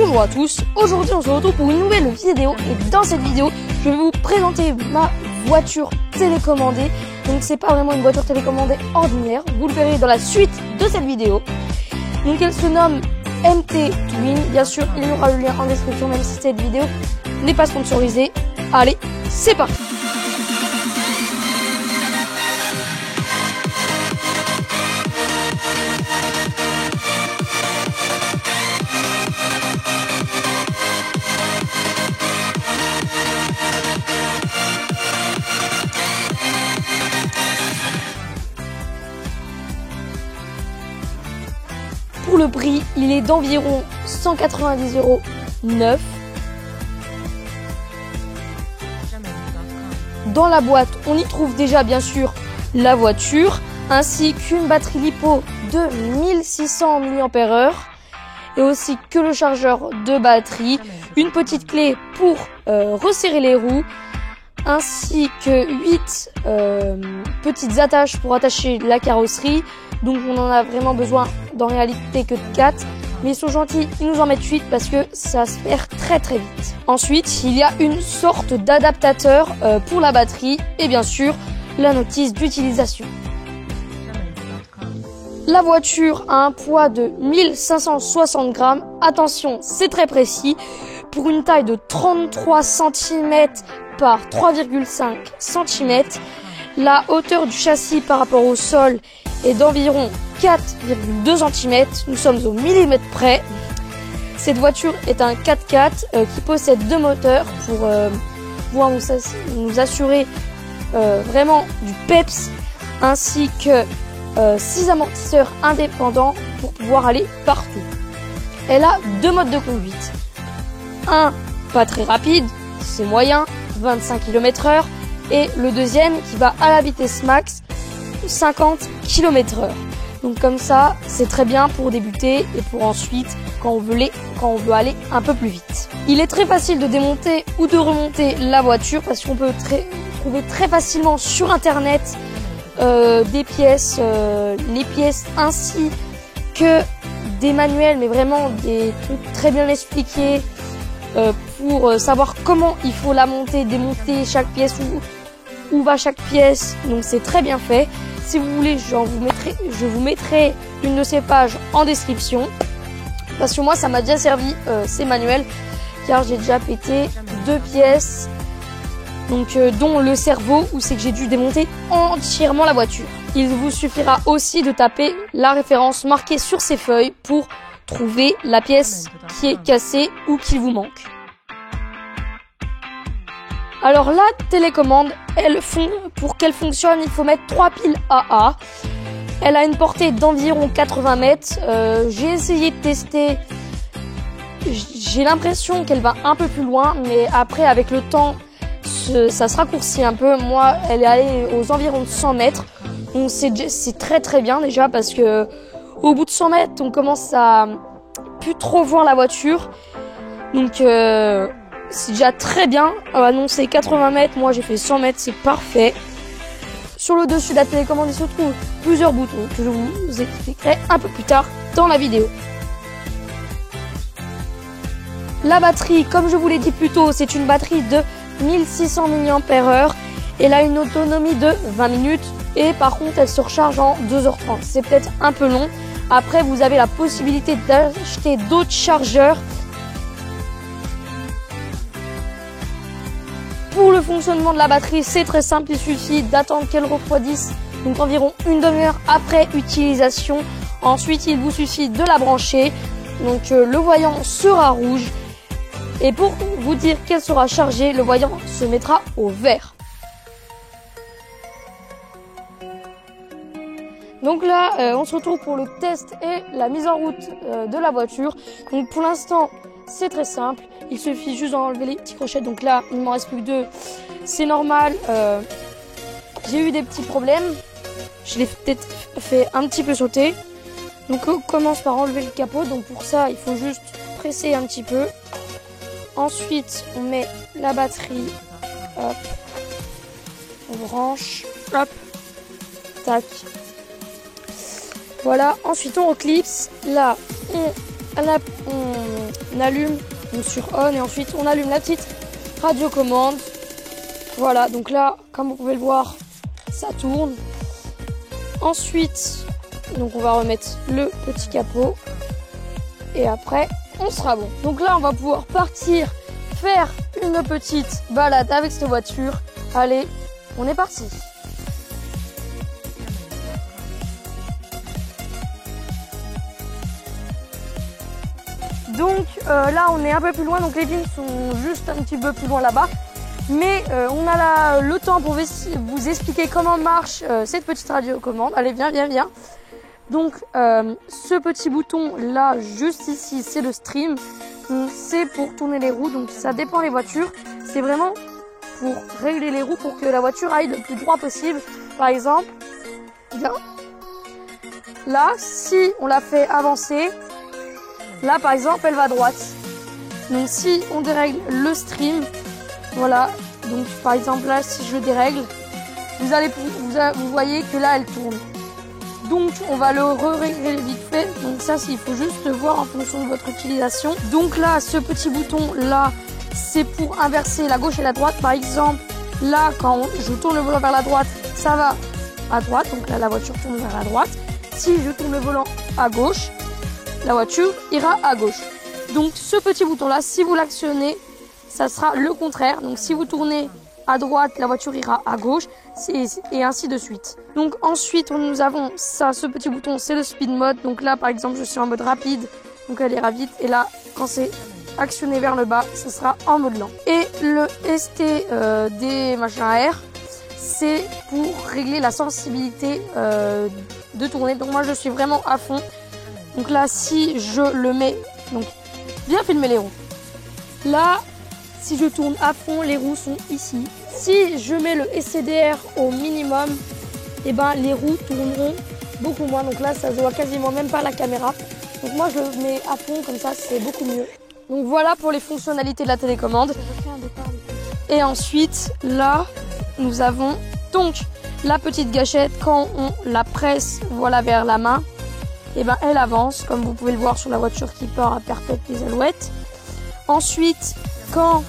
Bonjour à tous, aujourd'hui on se retrouve pour une nouvelle vidéo et dans cette vidéo je vais vous présenter ma voiture télécommandée. Donc c'est pas vraiment une voiture télécommandée ordinaire, vous le verrez dans la suite de cette vidéo. Donc elle se nomme MT Twin, bien sûr il y aura le lien en description même si cette vidéo n'est pas sponsorisée. Allez, c'est parti. Pour le prix, il est d'environ 190 € neuf. Dans la boîte, on y trouve déjà bien sûr la voiture, ainsi qu'une batterie LiPo de 1600 mAh et aussi que le chargeur de batterie, une petite clé pour resserrer les roues, ainsi que 8 petites attaches pour attacher la carrosserie. Donc on en a vraiment besoin en réalité que de 4, mais ils sont gentils, ils nous en mettent 8 parce que ça se perd très très vite. Ensuite, il y a une sorte d'adaptateur pour la batterie et bien sûr la notice d'utilisation. La voiture a un poids de 1560 grammes. Attention, c'est très précis. Pour une taille de 33 cm par 3,5 cm, la hauteur du châssis par rapport au sol est d'environ 4,2 cm. Nous sommes au millimètre près. Cette voiture est un 4x4 qui possède deux moteurs pour pouvoir nous assurer vraiment du peps, ainsi que 6 amortisseurs indépendants pour pouvoir aller partout. Elle a deux modes de conduite. Un pas très rapide, c'est moyen, 25 km/h, et le deuxième qui va à la vitesse max, 50 km/h. Donc comme ça, c'est très bien pour débuter et pour ensuite quand on veut aller un peu plus vite. Il est très facile de démonter ou de remonter la voiture parce qu'on peut trouver très facilement sur internet des pièces, les pièces ainsi que des manuels, mais vraiment des trucs très bien expliqués pour savoir comment il faut la monter, démonter chaque pièce, où va chaque pièce. Donc c'est très bien fait. Si vous voulez, je vous mettrai une de ces pages en description. Parce que moi, ça m'a déjà servi ces manuels, car j'ai déjà pété deux pièces, donc dont le cerveau, où c'est que j'ai dû démonter entièrement la voiture. Il vous suffira aussi de taper la référence marquée sur ces feuilles pour trouver la pièce qui est cassée ou qui vous manque. Alors la télécommande, pour qu'elle fonctionne, il faut mettre 3 piles AA. Elle a une portée d'environ 80 mètres. J'ai essayé de tester. J'ai l'impression qu'elle va un peu plus loin, mais après avec le temps, ça se raccourcit un peu. Moi, elle est allée aux environs de 100 mètres. Donc c'est très très bien déjà parce que au bout de 100 mètres, on commence à plus trop voir la voiture. Donc c'est déjà très bien. Annoncé 80 mètres, moi j'ai fait 100 mètres, c'est parfait. Sur le dessus de la télécommande, il se trouve plusieurs boutons que je vous expliquerai un peu plus tard dans la vidéo. La batterie, comme je vous l'ai dit plus tôt, c'est une batterie de 1600 mAh. Elle a une autonomie de 20 minutes et par contre elle se recharge en 2h30. C'est peut-être un peu long. Après, vous avez la possibilité d'acheter d'autres chargeurs. Pour le fonctionnement de la batterie, c'est très simple, il suffit d'attendre qu'elle refroidisse, donc environ une demi-heure après utilisation. Ensuite, il vous suffit de la brancher, donc le voyant sera rouge. Et pour vous dire qu'elle sera chargée, le voyant se mettra au vert. Donc là, on se retrouve pour le test et la mise en route de la voiture. Donc pour l'instant, c'est très simple. Il suffit juste d'enlever les petits crochets. Donc là, il m'en reste plus que 2. C'est normal. J'ai eu des petits problèmes. Je l'ai peut-être fait un petit peu sauter. Donc on commence par enlever le capot. Donc pour ça, il faut juste presser un petit peu. Ensuite, on met la batterie. Hop. On branche. Hop. Tac. Voilà. Ensuite, on reclipse. Là, on on allume donc sur on et ensuite on allume la petite radiocommande. Voilà, donc là, comme vous pouvez le voir, ça tourne. Ensuite, donc on va remettre le petit capot et après, on sera bon. Donc là, on va pouvoir partir faire une petite balade avec cette voiture. Allez, on est parti. Donc là, on est un peu plus loin, donc les vignes sont juste un petit peu plus loin là-bas. Mais on a le temps pour vous expliquer comment marche cette petite radiocommande. Allez, viens. Donc ce petit bouton là, juste ici, c'est le stream. C'est pour tourner les roues, donc ça dépend des voitures. C'est vraiment pour régler les roues pour que la voiture aille le plus droit possible. Par exemple, bien, là, si on la fait avancer, là par exemple, elle va à droite. Donc si on dérègle le stream, voilà, donc par exemple là, si je dérègle, vous voyez que là, elle tourne. Donc on va le régler vite fait. Donc ça, il faut juste voir en fonction de votre utilisation. Donc là, ce petit bouton là, c'est pour inverser la gauche et la droite. Par exemple, là, quand je tourne le volant vers la droite, ça va à droite. Donc là, la voiture tourne vers la droite. Si je tourne le volant à gauche, la voiture ira à gauche. Donc ce petit bouton là, si vous l'actionnez, ça sera le contraire. Donc si vous tournez à droite, la voiture ira à gauche et ainsi de suite. Donc ensuite, nous avons ça, ce petit bouton, c'est le speed mode. Donc là, par exemple, je suis en mode rapide, donc elle ira vite. Et là, quand c'est actionné vers le bas, ce sera en mode lent. Et le ST des machins à air, c'est pour régler la sensibilité de tourner. Donc moi, je suis vraiment à fond. Donc là, si je le mets, donc bien filmer les roues. Là, si je tourne à fond, les roues sont ici. Si je mets le SCDR au minimum, et ben les roues tourneront beaucoup moins. Donc là, ça se voit quasiment même pas la caméra. Donc moi, je le mets à fond, comme ça, c'est beaucoup mieux. Donc voilà pour les fonctionnalités de la télécommande. Et ensuite, là, nous avons donc la petite gâchette. Quand on la presse, voilà, vers la main, et ben elle avance, comme vous pouvez le voir sur la voiture qui part à perpète les alouettes. Ensuite, quand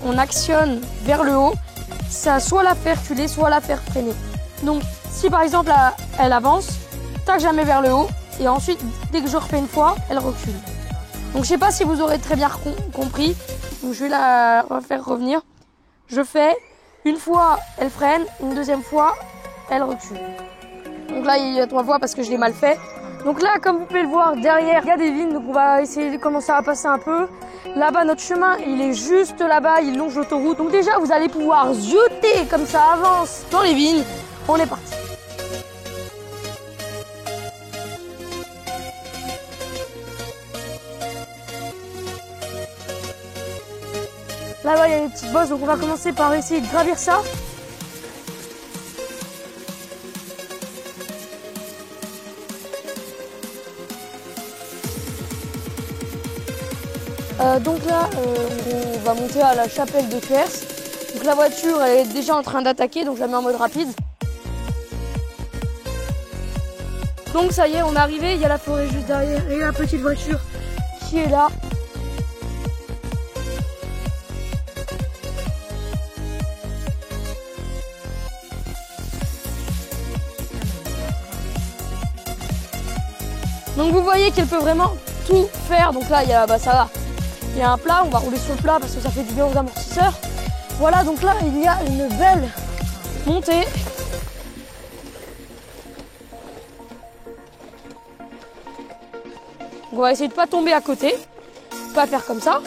on actionne vers le haut, ça soit la faire reculer, soit la faire freiner. Donc, si par exemple elle avance, tac, je la mets vers le haut, et ensuite, dès que je refais une fois, elle recule. Donc, je sais pas si vous aurez très bien compris. Donc, je vais la refaire revenir. Je fais une fois, elle freine, une deuxième fois, elle recule. Donc là, il y a 3 fois parce que je l'ai mal fait. Donc là, comme vous pouvez le voir, derrière, il y a des vignes, donc on va essayer de commencer à passer un peu. Là-bas, notre chemin, il est juste là-bas, il longe l'autoroute. Donc déjà, vous allez pouvoir zioter comme ça avance dans les vignes. On est parti. Là-bas, il y a une petite bosse, donc on va commencer par essayer de gravir ça. Donc là, on va monter à la chapelle de Kers. Donc la voiture, elle est déjà en train d'attaquer, donc je la mets en mode rapide. Donc ça y est, on est arrivé, il y a la forêt juste derrière et la petite voiture qui est là. Donc vous voyez qu'elle peut vraiment tout faire. Donc là, ça va. Il y a un plat, on va rouler sur le plat parce que ça fait du bien aux amortisseurs. Voilà, donc là, il y a une belle montée. On va essayer de ne pas tomber à côté. Pas faire comme ça.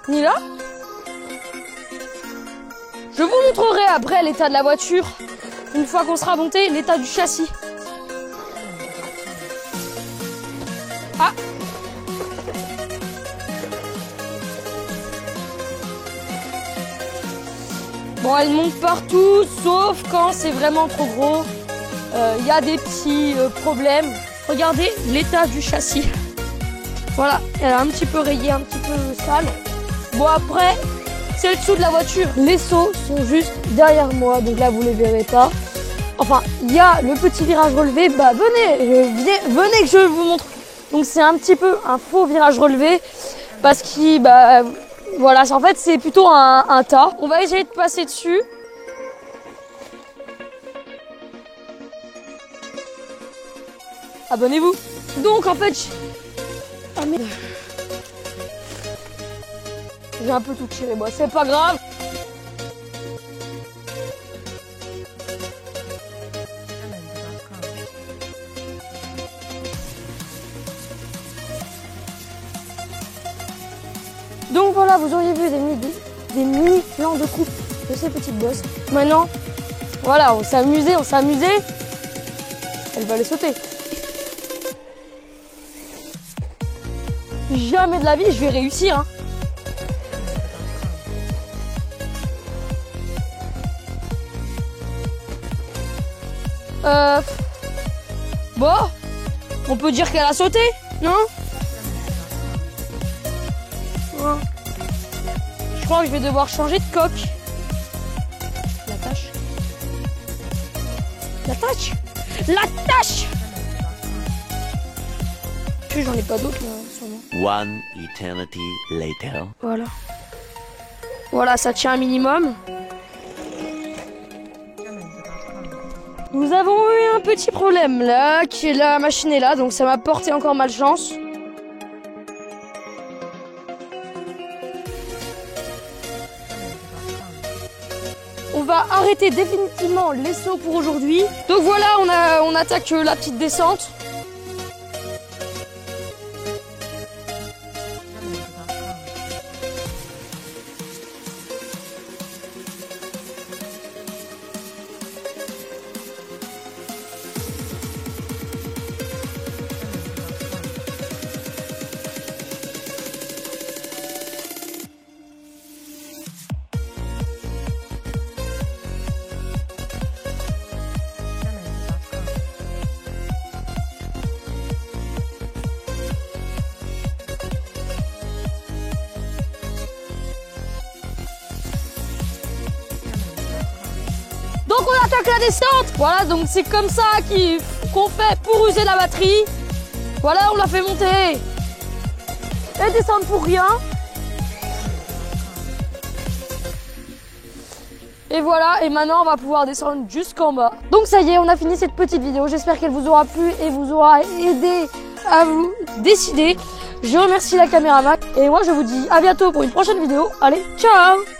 Ni là. Je vous montrerai après l'état de la voiture. Une fois qu'on sera monté, l'état du châssis. Ah! Bon, elle monte partout, sauf quand c'est vraiment trop gros. Il y a des petits problèmes. Regardez l'état du châssis. Voilà, elle est un petit peu rayée, un petit peu sale. Bon, après, c'est le dessous de la voiture. Les seaux sont juste derrière moi, donc là, vous ne les verrez pas. enfin, il y a le petit virage relevé. Bah venez que je vous montre. Donc c'est un petit peu un faux virage relevé parce qu'il, bah voilà, en fait c'est plutôt un tas. On va essayer de passer dessus. Abonnez-vous. Donc en fait, ah mais j'ai un peu tout tiré, moi, c'est pas grave. Donc voilà, vous auriez vu des mini plans de coupe de ces petites bosses. Maintenant, voilà, on s'est amusé. Elle va les sauter. Jamais de la vie, je vais réussir. Bon, on peut dire qu'elle a sauté, non? Je crois que je vais devoir changer de coque. L'attache. J'en ai pas d'autres là, sûrement. One eternity later. Voilà, ça tient un minimum. Nous avons eu un petit problème là, la machine est là, donc ça m'a porté encore malchance. On va arrêter définitivement les sauts pour aujourd'hui. Donc voilà, on attaque la petite descente. Donc on attaque la descente. Voilà, donc c'est comme ça qu'on fait pour user la batterie. Voilà, on l'a fait monter et descendre pour rien. Et voilà, et maintenant on va pouvoir descendre jusqu'en bas. Donc ça y est, on a fini cette petite vidéo. J'espère qu'elle vous aura plu et vous aura aidé à vous décider. Je remercie la caméraman et moi je vous dis à bientôt pour une prochaine vidéo. Allez, ciao!